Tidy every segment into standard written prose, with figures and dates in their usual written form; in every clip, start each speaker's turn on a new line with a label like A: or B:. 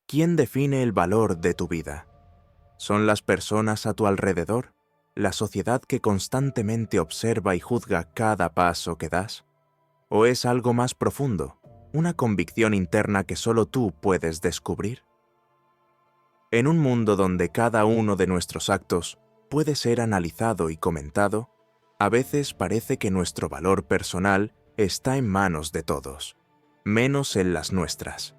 A: ¿Quién define el valor de tu vida? ¿Son las personas a tu alrededor? ¿La sociedad que constantemente observa y juzga cada paso que das? ¿O es algo más profundo, una convicción interna que solo tú puedes descubrir? En un mundo donde cada uno de nuestros actos puede ser analizado y comentado, a veces parece que nuestro valor personal está en manos de todos, menos en las nuestras.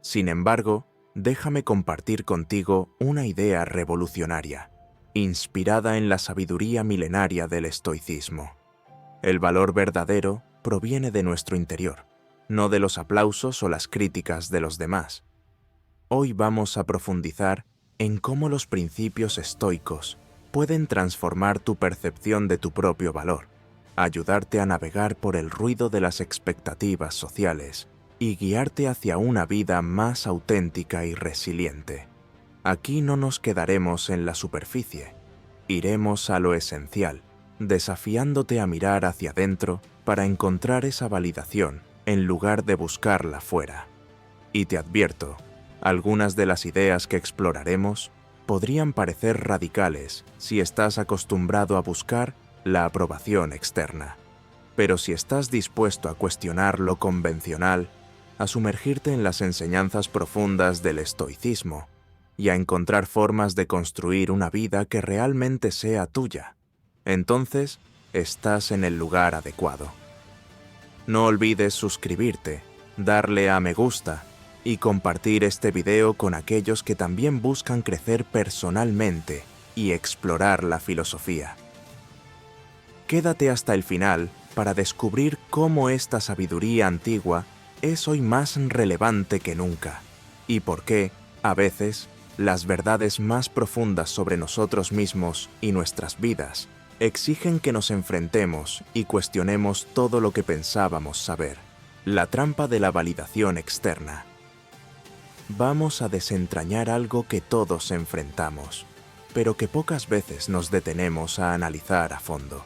A: Sin embargo, déjame compartir contigo una idea revolucionaria, inspirada en la sabiduría milenaria del estoicismo. El valor verdadero proviene de nuestro interior, no de los aplausos o las críticas de los demás. Hoy vamos a profundizar en cómo los principios estoicos pueden transformar tu percepción de tu propio valor, ayudarte a navegar por el ruido de las expectativas sociales y guiarte hacia una vida más auténtica y resiliente. Aquí no nos quedaremos en la superficie, iremos a lo esencial, desafiándote a mirar hacia adentro para encontrar esa validación en lugar de buscarla fuera. Y te advierto, algunas de las ideas que exploraremos podrían parecer radicales si estás acostumbrado a buscar la aprobación externa. Pero si estás dispuesto a cuestionar lo convencional, a sumergirte en las enseñanzas profundas del estoicismo y a encontrar formas de construir una vida que realmente sea tuya, entonces estás en el lugar adecuado. No olvides suscribirte, darle a me gusta y compartir este video con aquellos que también buscan crecer personalmente y explorar la filosofía. Quédate hasta el final para descubrir cómo esta sabiduría antigua es hoy más relevante que nunca y por qué, a veces, las verdades más profundas sobre nosotros mismos y nuestras vidas exigen que nos enfrentemos y cuestionemos todo lo que pensábamos saber. La trampa de la validación externa. Vamos a desentrañar algo que todos enfrentamos, pero que pocas veces nos detenemos a analizar a fondo.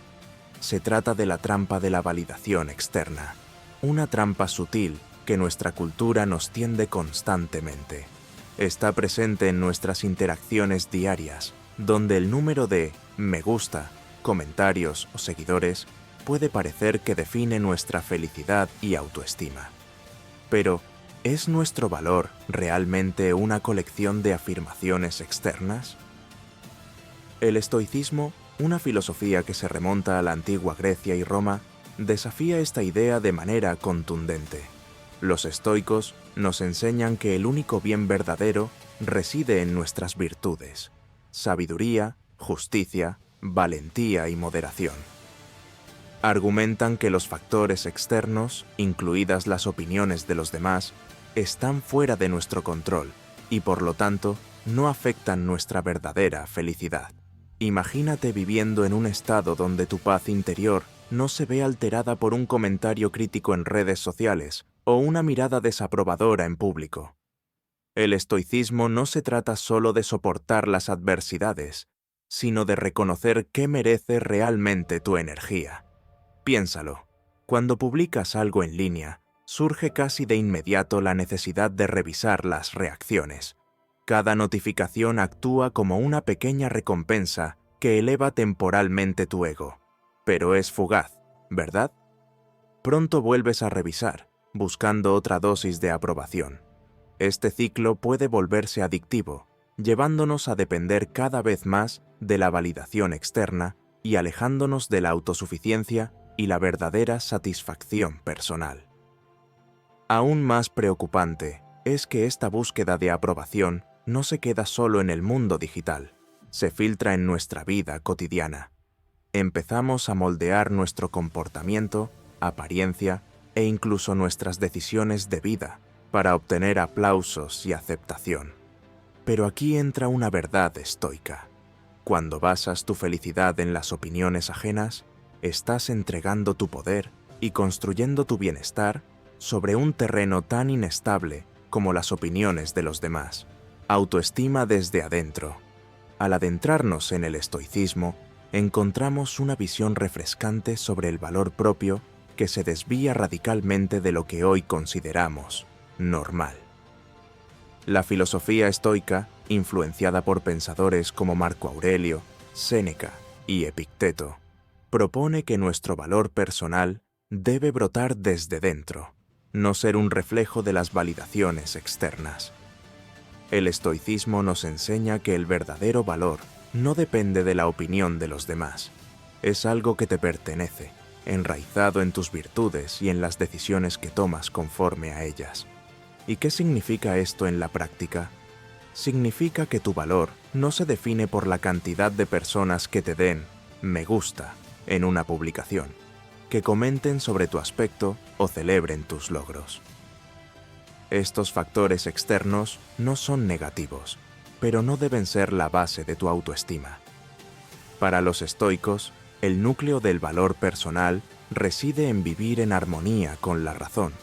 A: Se trata de la trampa de la validación externa, una trampa sutil que nuestra cultura nos tiende constantemente. Está presente en nuestras interacciones diarias, donde el número de me gusta, comentarios o seguidores puede parecer que define nuestra felicidad y autoestima. Pero, ¿es nuestro valor realmente una colección de afirmaciones externas? El estoicismo, una filosofía que se remonta a la antigua Grecia y Roma, desafía esta idea de manera contundente. Los estoicos nos enseñan que el único bien verdadero reside en nuestras virtudes: sabiduría, justicia, valentía y moderación. Argumentan que los factores externos, incluidas las opiniones de los demás, están fuera de nuestro control y por lo tanto no afectan nuestra verdadera felicidad. Imagínate viviendo en un estado donde tu paz interior no se ve alterada por un comentario crítico en redes sociales o una mirada desaprobadora en público. El estoicismo no se trata solo de soportar las adversidades, sino de reconocer qué merece realmente tu energía. Piénsalo, cuando publicas algo en línea, surge casi de inmediato la necesidad de revisar las reacciones. Cada notificación actúa como una pequeña recompensa que eleva temporalmente tu ego, pero es fugaz, ¿verdad? Pronto vuelves a revisar, buscando otra dosis de aprobación. Este ciclo puede volverse adictivo, llevándonos a depender cada vez más de la validación externa y alejándonos de la autosuficiencia y la verdadera satisfacción personal. Aún más preocupante es que esta búsqueda de aprobación no se queda solo en el mundo digital, se filtra en nuestra vida cotidiana. Empezamos a moldear nuestro comportamiento, apariencia e incluso nuestras decisiones de vida para obtener aplausos y aceptación. Pero aquí entra una verdad estoica. Cuando basas tu felicidad en las opiniones ajenas, estás entregando tu poder y construyendo tu bienestar sobre un terreno tan inestable como las opiniones de los demás. Autoestima desde adentro. Al adentrarnos en el estoicismo, encontramos una visión refrescante sobre el valor propio que se desvía radicalmente de lo que hoy consideramos normal. La filosofía estoica, influenciada por pensadores como Marco Aurelio, Séneca y Epicteto, propone que nuestro valor personal debe brotar desde dentro, no ser un reflejo de las validaciones externas. El estoicismo nos enseña que el verdadero valor no depende de la opinión de los demás. Es algo que te pertenece, enraizado en tus virtudes y en las decisiones que tomas conforme a ellas. ¿Y qué significa esto en la práctica? Significa que tu valor no se define por la cantidad de personas que te den "me gusta" en una publicación, que comenten sobre tu aspecto o celebren tus logros. Estos factores externos no son negativos, pero no deben ser la base de tu autoestima. Para los estoicos, el núcleo del valor personal reside en vivir en armonía con la razón,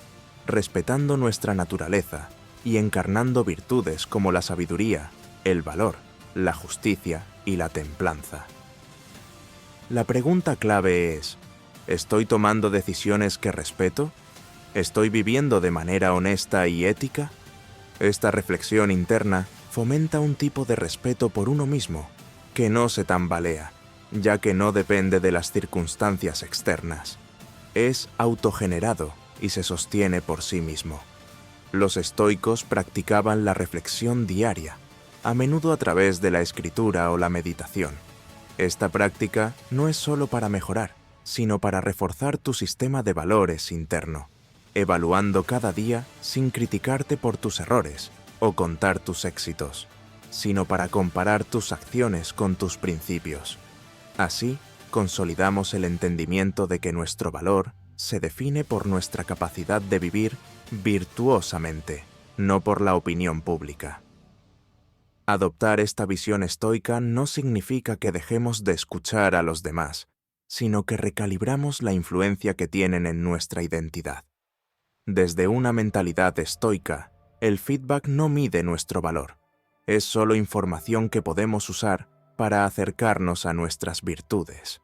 A: respetando nuestra naturaleza y encarnando virtudes como la sabiduría, el valor, la justicia y la templanza. La pregunta clave es: ¿estoy tomando decisiones que respeto? ¿Estoy viviendo de manera honesta y ética? Esta reflexión interna fomenta un tipo de respeto por uno mismo que no se tambalea, ya que no depende de las circunstancias externas. Es autogenerado y se sostiene por sí mismo. Los estoicos practicaban la reflexión diaria, a menudo a través de la escritura o la meditación. Esta práctica no es solo para mejorar, sino para reforzar tu sistema de valores interno, evaluando cada día sin criticarte por tus errores o contar tus éxitos, sino para comparar tus acciones con tus principios. Así, consolidamos el entendimiento de que nuestro valor se define por nuestra capacidad de vivir virtuosamente, no por la opinión pública. Adoptar esta visión estoica no significa que dejemos de escuchar a los demás, sino que recalibramos la influencia que tienen en nuestra identidad. Desde una mentalidad estoica, el feedback no mide nuestro valor. Es solo información que podemos usar para acercarnos a nuestras virtudes.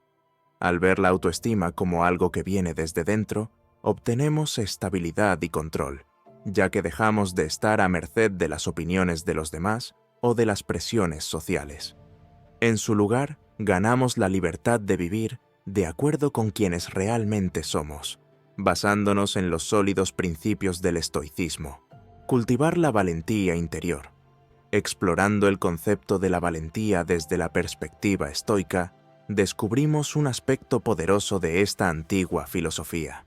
A: Al ver la autoestima como algo que viene desde dentro, obtenemos estabilidad y control, ya que dejamos de estar a merced de las opiniones de los demás o de las presiones sociales. En su lugar, ganamos la libertad de vivir de acuerdo con quienes realmente somos, basándonos en los sólidos principios del estoicismo. Cultivar la valentía interior. Explorando el concepto de la valentía desde la perspectiva estoica, descubrimos un aspecto poderoso de esta antigua filosofía.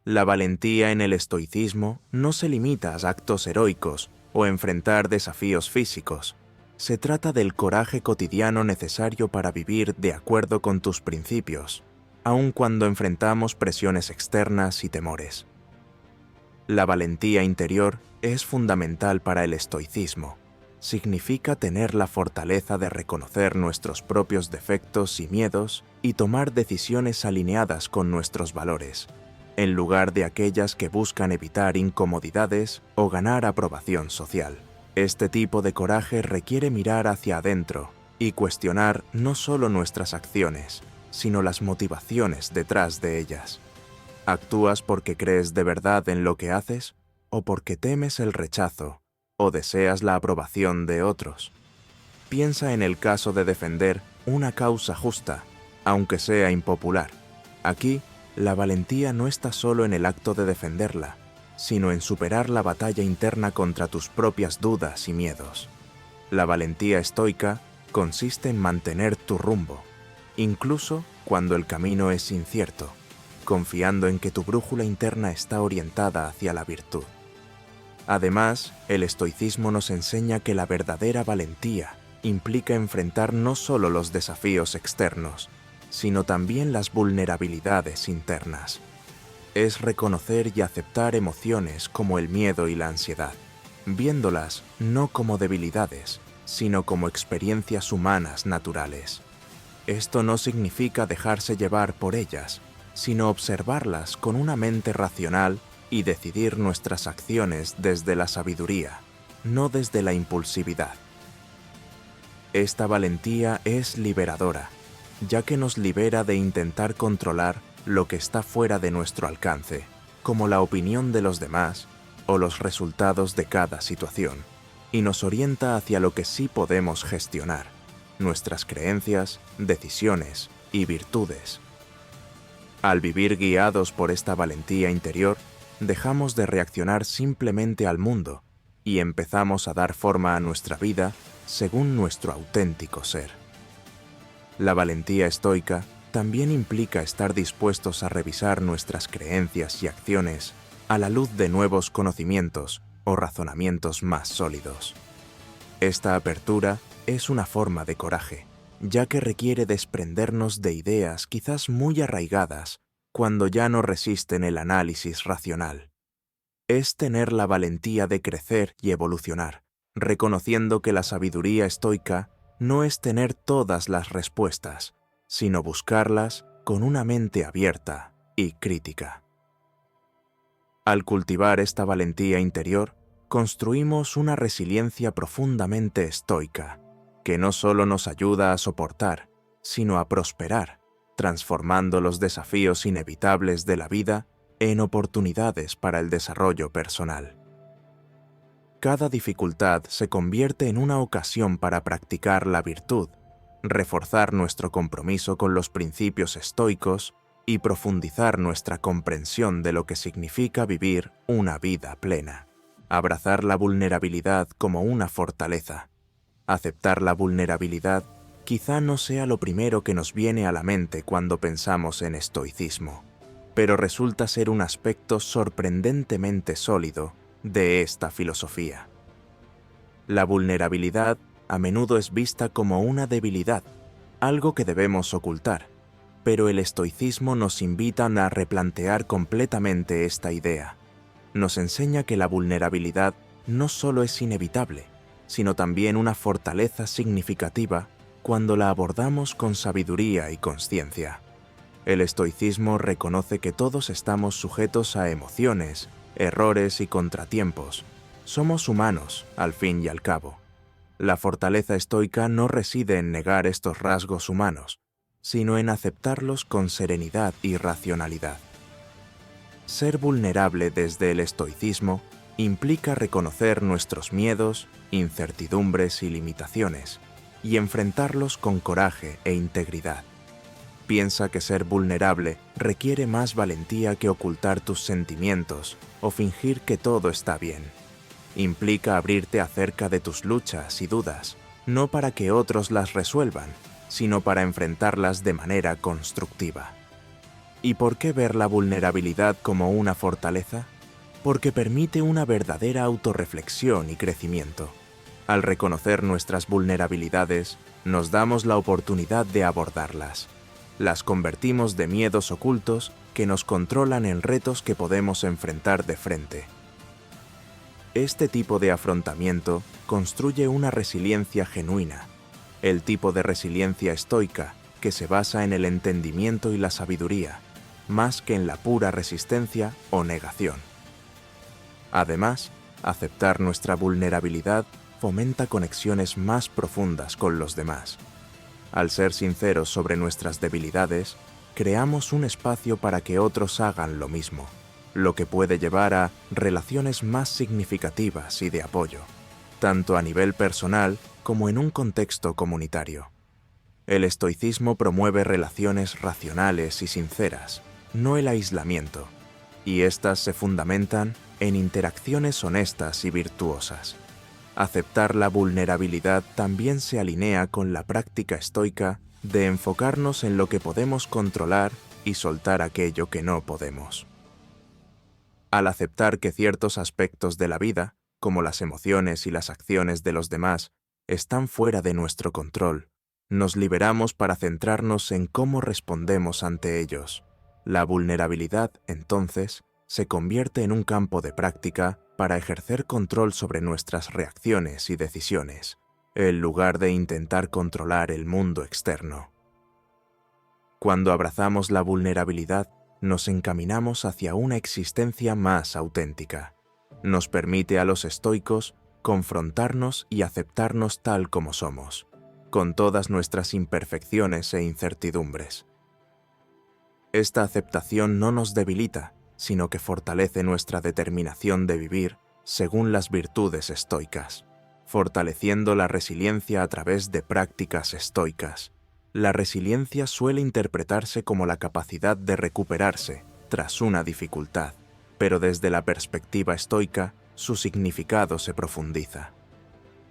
A: La valentía en el estoicismo no se limita a actos heroicos o enfrentar desafíos físicos. Se trata del coraje cotidiano necesario para vivir de acuerdo con tus principios, aun cuando enfrentamos presiones externas y temores. La valentía interior es fundamental para el estoicismo. Significa tener la fortaleza de reconocer nuestros propios defectos y miedos y tomar decisiones alineadas con nuestros valores, en lugar de aquellas que buscan evitar incomodidades o ganar aprobación social. Este tipo de coraje requiere mirar hacia adentro y cuestionar no solo nuestras acciones, sino las motivaciones detrás de ellas. ¿Actúas porque crees de verdad en lo que haces o porque temes el rechazo o deseas la aprobación de otros? Piensa en el caso de defender una causa justa, aunque sea impopular. Aquí, la valentía no está solo en el acto de defenderla, sino en superar la batalla interna contra tus propias dudas y miedos. La valentía estoica consiste en mantener tu rumbo, incluso cuando el camino es incierto, confiando en que tu brújula interna está orientada hacia la virtud. Además, el estoicismo nos enseña que la verdadera valentía implica enfrentar no solo los desafíos externos, sino también las vulnerabilidades internas. Es reconocer y aceptar emociones como el miedo y la ansiedad, viéndolas no como debilidades, sino como experiencias humanas naturales. Esto no significa dejarse llevar por ellas, sino observarlas con una mente racional y decidir nuestras acciones desde la sabiduría, no desde la impulsividad. Esta valentía es liberadora, ya que nos libera de intentar controlar lo que está fuera de nuestro alcance, como la opinión de los demás o los resultados de cada situación, y nos orienta hacia lo que sí podemos gestionar, nuestras creencias, decisiones y virtudes. Al vivir guiados por esta valentía interior, dejamos de reaccionar simplemente al mundo y empezamos a dar forma a nuestra vida según nuestro auténtico ser. La valentía estoica también implica estar dispuestos a revisar nuestras creencias y acciones a la luz de nuevos conocimientos o razonamientos más sólidos. Esta apertura es una forma de coraje, ya que requiere desprendernos de ideas quizás muy arraigadas cuando ya no resisten el análisis racional. Es tener la valentía de crecer y evolucionar, reconociendo que la sabiduría estoica no es tener todas las respuestas, sino buscarlas con una mente abierta y crítica. Al cultivar esta valentía interior, construimos una resiliencia profundamente estoica, que no solo nos ayuda a soportar, sino a prosperar, transformando los desafíos inevitables de la vida en oportunidades para el desarrollo personal. Cada dificultad se convierte en una ocasión para practicar la virtud, reforzar nuestro compromiso con los principios estoicos y profundizar nuestra comprensión de lo que significa vivir una vida plena. Abrazar la vulnerabilidad como una fortaleza. Aceptar la vulnerabilidad quizá no sea lo primero que nos viene a la mente cuando pensamos en estoicismo, pero resulta ser un aspecto sorprendentemente sólido de esta filosofía. La vulnerabilidad a menudo es vista como una debilidad, algo que debemos ocultar, pero el estoicismo nos invita a replantear completamente esta idea. Nos enseña que la vulnerabilidad no solo es inevitable, sino también una fortaleza significativa cuando la abordamos con sabiduría y consciencia. El estoicismo reconoce que todos estamos sujetos a emociones, errores y contratiempos. Somos humanos, al fin y al cabo. La fortaleza estoica no reside en negar estos rasgos humanos, sino en aceptarlos con serenidad y racionalidad. Ser vulnerable desde el estoicismo implica reconocer nuestros miedos, incertidumbres y limitaciones, y enfrentarlos con coraje e integridad. Piensa que ser vulnerable requiere más valentía que ocultar tus sentimientos o fingir que todo está bien. Implica abrirte acerca de tus luchas y dudas, no para que otros las resuelvan, sino para enfrentarlas de manera constructiva. ¿Y por qué ver la vulnerabilidad como una fortaleza? Porque permite una verdadera autorreflexión y crecimiento. Al reconocer nuestras vulnerabilidades, nos damos la oportunidad de abordarlas. Las convertimos de miedos ocultos que nos controlan en retos que podemos enfrentar de frente. Este tipo de afrontamiento construye una resiliencia genuina, el tipo de resiliencia estoica que se basa en el entendimiento y la sabiduría, más que en la pura resistencia o negación. Además, aceptar nuestra vulnerabilidad fomenta conexiones más profundas con los demás. Al ser sinceros sobre nuestras debilidades, creamos un espacio para que otros hagan lo mismo, lo que puede llevar a relaciones más significativas y de apoyo, tanto a nivel personal como en un contexto comunitario. El estoicismo promueve relaciones racionales y sinceras, no el aislamiento, y éstas se fundamentan en interacciones honestas y virtuosas. Aceptar la vulnerabilidad también se alinea con la práctica estoica de enfocarnos en lo que podemos controlar y soltar aquello que no podemos. Al aceptar que ciertos aspectos de la vida, como las emociones y las acciones de los demás, están fuera de nuestro control, nos liberamos para centrarnos en cómo respondemos ante ellos. La vulnerabilidad, entonces, se convierte en un campo de práctica para ejercer control sobre nuestras reacciones y decisiones, en lugar de intentar controlar el mundo externo. Cuando abrazamos la vulnerabilidad, nos encaminamos hacia una existencia más auténtica. Nos permite a los estoicos confrontarnos y aceptarnos tal como somos, con todas nuestras imperfecciones e incertidumbres. Esta aceptación no nos debilita, sino que fortalece nuestra determinación de vivir según las virtudes estoicas, fortaleciendo la resiliencia a través de prácticas estoicas. La resiliencia suele interpretarse como la capacidad de recuperarse tras una dificultad, pero desde la perspectiva estoica, su significado se profundiza.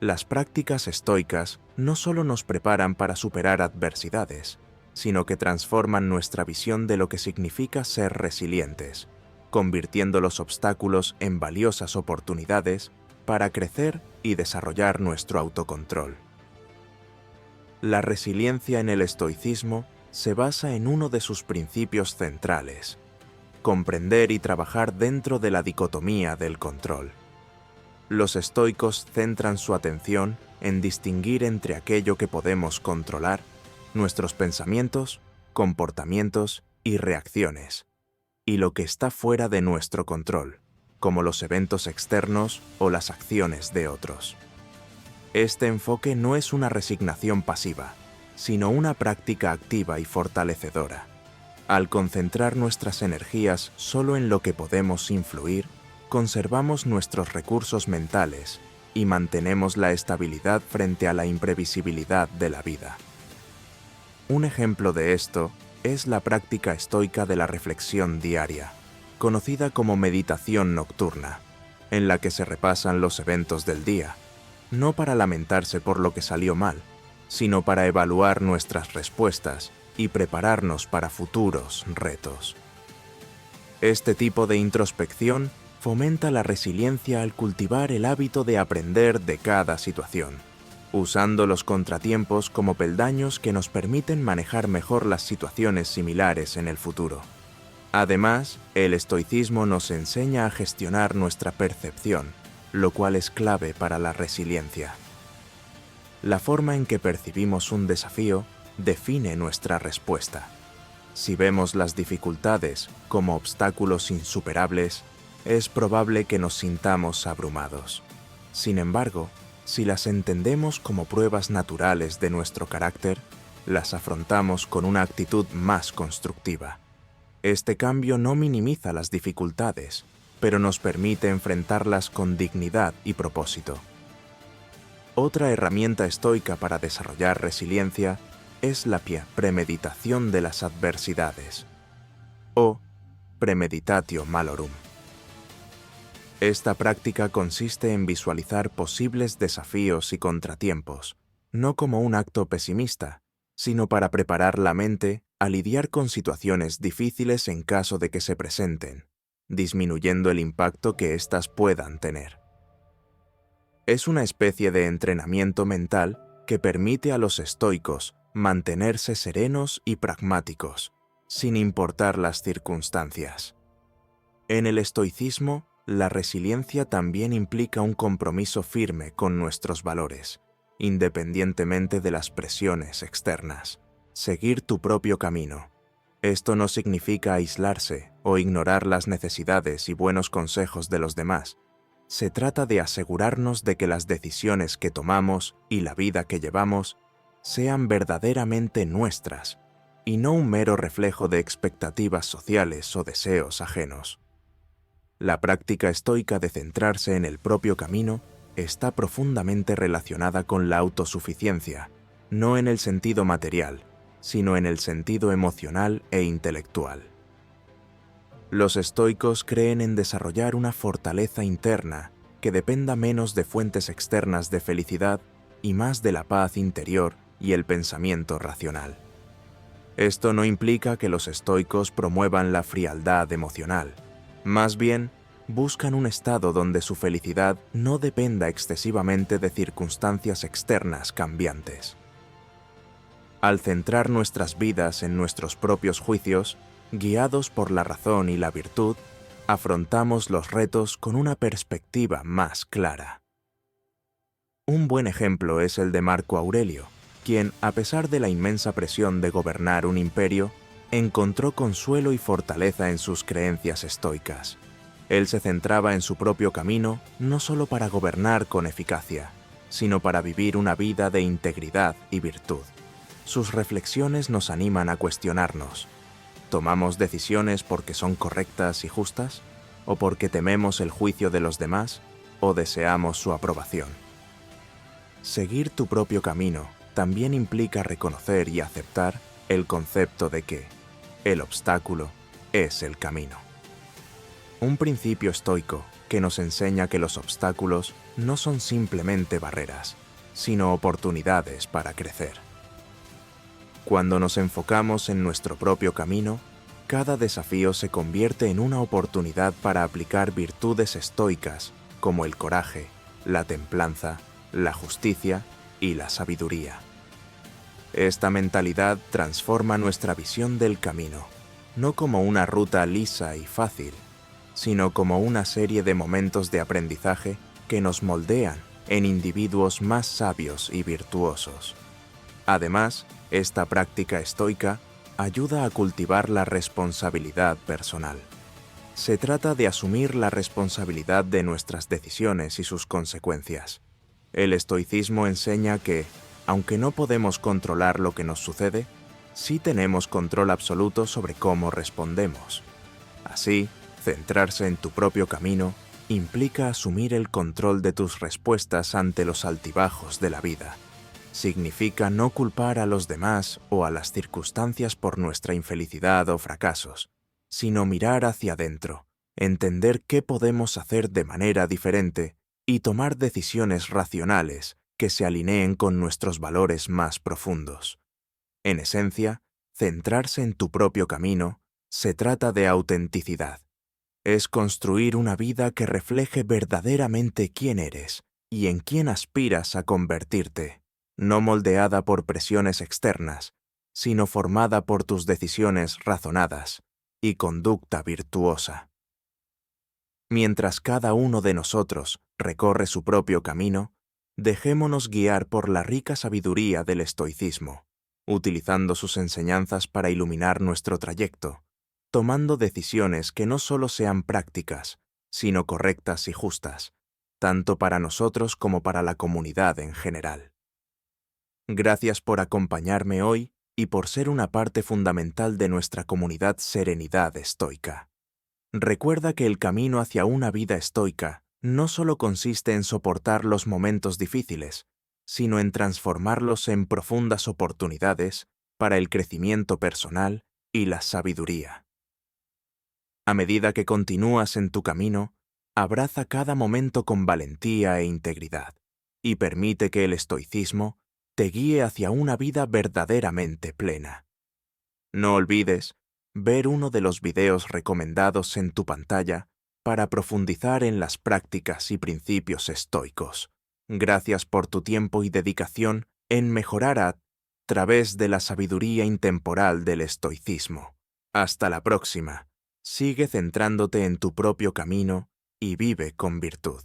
A: Las prácticas estoicas no solo nos preparan para superar adversidades, sino que transforman nuestra visión de lo que significa ser resilientes, convirtiendo los obstáculos en valiosas oportunidades para crecer y desarrollar nuestro autocontrol. La resiliencia en el estoicismo se basa en uno de sus principios centrales: comprender y trabajar dentro de la dicotomía del control. Los estoicos centran su atención en distinguir entre aquello que podemos controlar, nuestros pensamientos, comportamientos y reacciones, y lo que está fuera de nuestro control, como los eventos externos o las acciones de otros. Este enfoque no es una resignación pasiva, sino una práctica activa y fortalecedora. Al concentrar nuestras energías solo en lo que podemos influir, conservamos nuestros recursos mentales y mantenemos la estabilidad frente a la imprevisibilidad de la vida. Un ejemplo de esto es la práctica estoica de la reflexión diaria, conocida como meditación nocturna, en la que se repasan los eventos del día, no para lamentarse por lo que salió mal, sino para evaluar nuestras respuestas y prepararnos para futuros retos. Este tipo de introspección fomenta la resiliencia al cultivar el hábito de aprender de cada situación, usando los contratiempos como peldaños que nos permiten manejar mejor las situaciones similares en el futuro. Además, el estoicismo nos enseña a gestionar nuestra percepción, lo cual es clave para la resiliencia. La forma en que percibimos un desafío define nuestra respuesta. Si vemos las dificultades como obstáculos insuperables, es probable que nos sintamos abrumados. Sin embargo, si las entendemos como pruebas naturales de nuestro carácter, las afrontamos con una actitud más constructiva. Este cambio no minimiza las dificultades, pero nos permite enfrentarlas con dignidad y propósito. Otra herramienta estoica para desarrollar resiliencia es la premeditación de las adversidades, o premeditatio malorum. Esta práctica consiste en visualizar posibles desafíos y contratiempos, no como un acto pesimista, sino para preparar la mente a lidiar con situaciones difíciles en caso de que se presenten, disminuyendo el impacto que éstas puedan tener. Es una especie de entrenamiento mental que permite a los estoicos mantenerse serenos y pragmáticos, sin importar las circunstancias. En el estoicismo, la resiliencia también implica un compromiso firme con nuestros valores, independientemente de las presiones externas. Seguir tu propio camino. Esto no significa aislarse o ignorar las necesidades y buenos consejos de los demás. Se trata de asegurarnos de que las decisiones que tomamos y la vida que llevamos sean verdaderamente nuestras, y no un mero reflejo de expectativas sociales o deseos ajenos. La práctica estoica de centrarse en el propio camino está profundamente relacionada con la autosuficiencia, no en el sentido material, sino en el sentido emocional e intelectual. Los estoicos creen en desarrollar una fortaleza interna que dependa menos de fuentes externas de felicidad y más de la paz interior y el pensamiento racional. Esto no implica que los estoicos promuevan la frialdad emocional. Más bien, buscan un estado donde su felicidad no dependa excesivamente de circunstancias externas cambiantes. Al centrar nuestras vidas en nuestros propios juicios, guiados por la razón y la virtud, afrontamos los retos con una perspectiva más clara. Un buen ejemplo es el de Marco Aurelio, quien, a pesar de la inmensa presión de gobernar un imperio, encontró consuelo y fortaleza en sus creencias estoicas. Él se centraba en su propio camino no solo para gobernar con eficacia, sino para vivir una vida de integridad y virtud. Sus reflexiones nos animan a cuestionarnos: ¿Tomamos decisiones porque son correctas y justas? ¿O porque tememos el juicio de los demás? ¿O deseamos su aprobación? Seguir tu propio camino también implica reconocer y aceptar el concepto de que el obstáculo es el camino. Un principio estoico que nos enseña que los obstáculos no son simplemente barreras, sino oportunidades para crecer. Cuando nos enfocamos en nuestro propio camino, cada desafío se convierte en una oportunidad para aplicar virtudes estoicas como el coraje, la templanza, la justicia y la sabiduría. Esta mentalidad transforma nuestra visión del camino, no como una ruta lisa y fácil, sino como una serie de momentos de aprendizaje que nos moldean en individuos más sabios y virtuosos. Además, esta práctica estoica ayuda a cultivar la responsabilidad personal. Se trata de asumir la responsabilidad de nuestras decisiones y sus consecuencias. El estoicismo enseña que, aunque no podemos controlar lo que nos sucede, sí tenemos control absoluto sobre cómo respondemos. Así, centrarse en tu propio camino implica asumir el control de tus respuestas ante los altibajos de la vida. Significa no culpar a los demás o a las circunstancias por nuestra infelicidad o fracasos, sino mirar hacia adentro, entender qué podemos hacer de manera diferente y tomar decisiones racionales que se alineen con nuestros valores más profundos. En esencia, centrarse en tu propio camino se trata de autenticidad. Es construir una vida que refleje verdaderamente quién eres y en quién aspiras a convertirte, no moldeada por presiones externas, sino formada por tus decisiones razonadas y conducta virtuosa. Mientras cada uno de nosotros recorre su propio camino, dejémonos guiar por la rica sabiduría del estoicismo, utilizando sus enseñanzas para iluminar nuestro trayecto, tomando decisiones que no solo sean prácticas, sino correctas y justas, tanto para nosotros como para la comunidad en general. Gracias por acompañarme hoy y por ser una parte fundamental de nuestra comunidad Serenidad Estoica. Recuerda que el camino hacia una vida estoica no solo consiste en soportar los momentos difíciles, sino en transformarlos en profundas oportunidades para el crecimiento personal y la sabiduría. A medida que continúas en tu camino, abraza cada momento con valentía e integridad y permite que el estoicismo te guíe hacia una vida verdaderamente plena. No olvides ver uno de los videos recomendados en tu pantalla para profundizar en las prácticas y principios estoicos. Gracias por tu tiempo y dedicación en mejorar a través de la sabiduría intemporal del estoicismo. Hasta la próxima. Sigue centrándote en tu propio camino y vive con virtud.